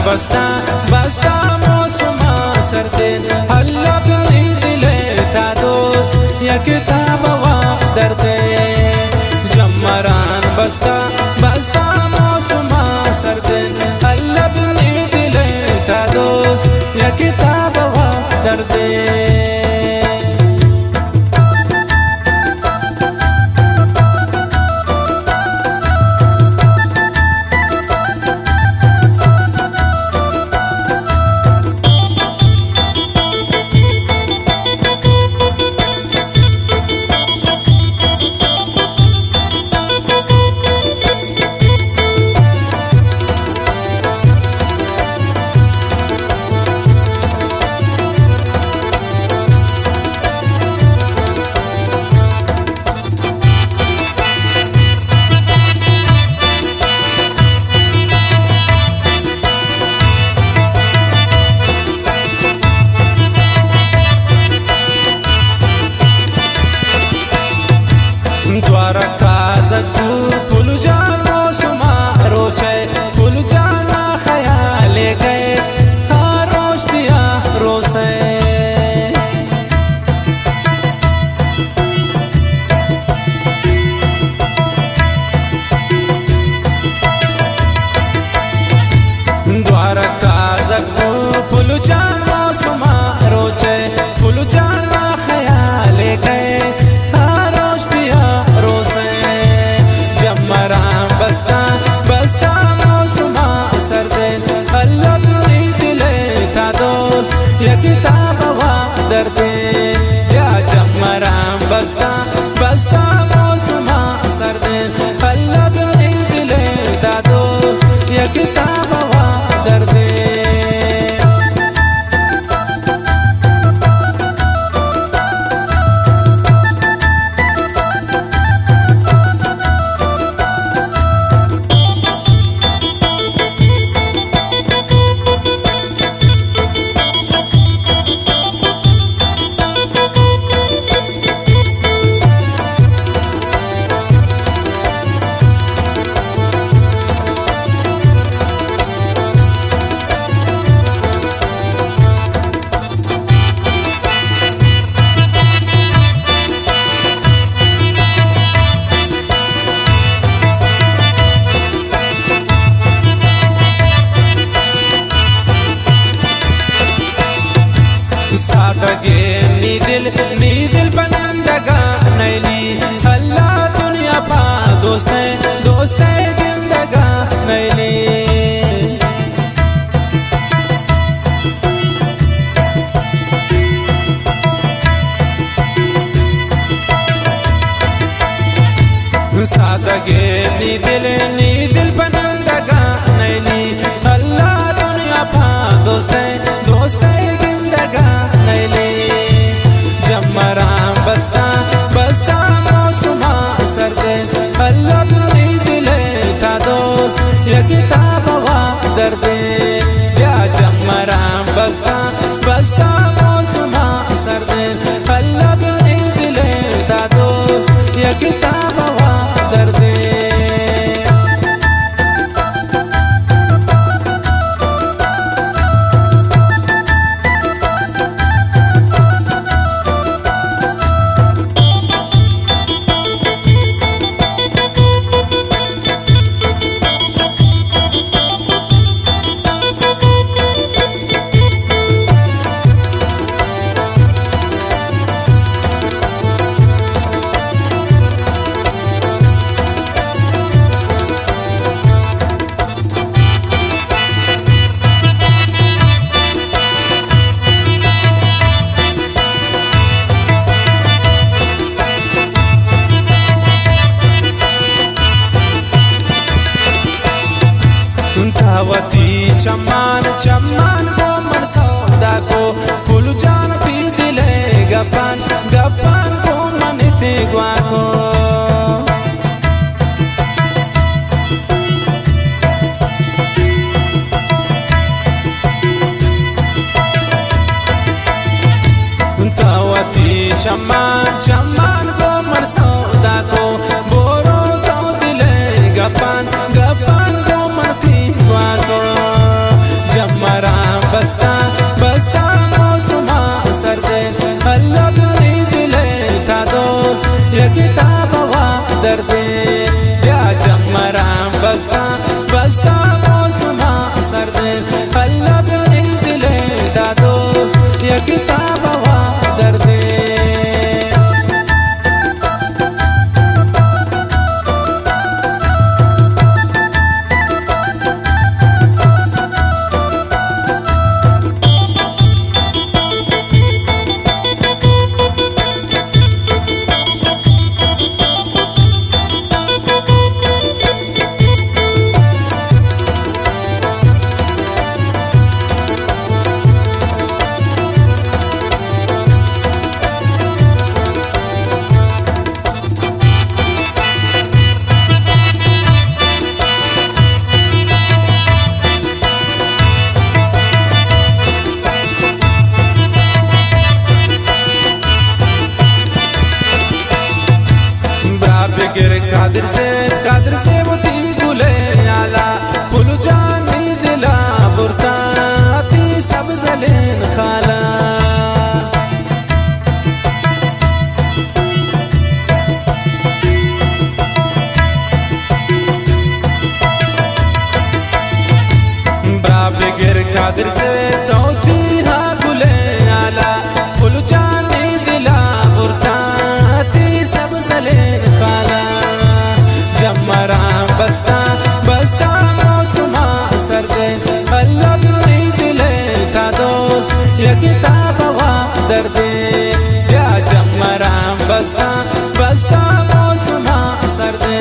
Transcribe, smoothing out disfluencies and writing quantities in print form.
बस्ता बस्ता मौसमा सर्दे हल्ला बिनी दिले था दोस्त या किताब वा दर्दे जमरान बस्ता बस्ता मौसमा सर्दे हल्ला बिनी दिले था दोस्त या किताब वा दर्दे किताब वा दर्दे या जमरान बस्ता बस्ता मौसमा सर्दे हल्ला बिनी दिले था दोस्त या किताब वा दर्दे सादगे नी दिल बनंदगा नैली हल्ला दुनिया पा दोस्त जिंदगा नैली सादगे नी दिल बनंदगा नैली हल्ला दुनिया पा दोस्त जिंदगा नैली जमरान बस्ता बस्ता मौसमा सर्दे हल्ला बिनी दिले था दोस्त या किताब वा दर्दे या जमरान बस्ता बस्ता मौसमा सर्दे हल्ला बिनी दिले था दोस्त या किताब वा दर्दे चम्मान चम्मान को मन सौदा को फुल जान पी दिले गपान गपान को मन ते ग्वा को तावती चम्मान चम्मान को मन सौदा को बोरो तो दिले गपान गपान को मन पी ग्वा को कादर से वो ती गुले आला पुल जानी दिला बुरता ती सब जलेन खाला बिगर कादर से तो तीहा गुले आला पुल जानी दिला बुरता ती सब जलेन खाला जमरा बस्ता बस्ता मौसमा सर्दे अल्लाह भी दिले था दोस्त ये किताब वा दर्दे या जमरा बस्ता बस्ता मौसमा सर्दे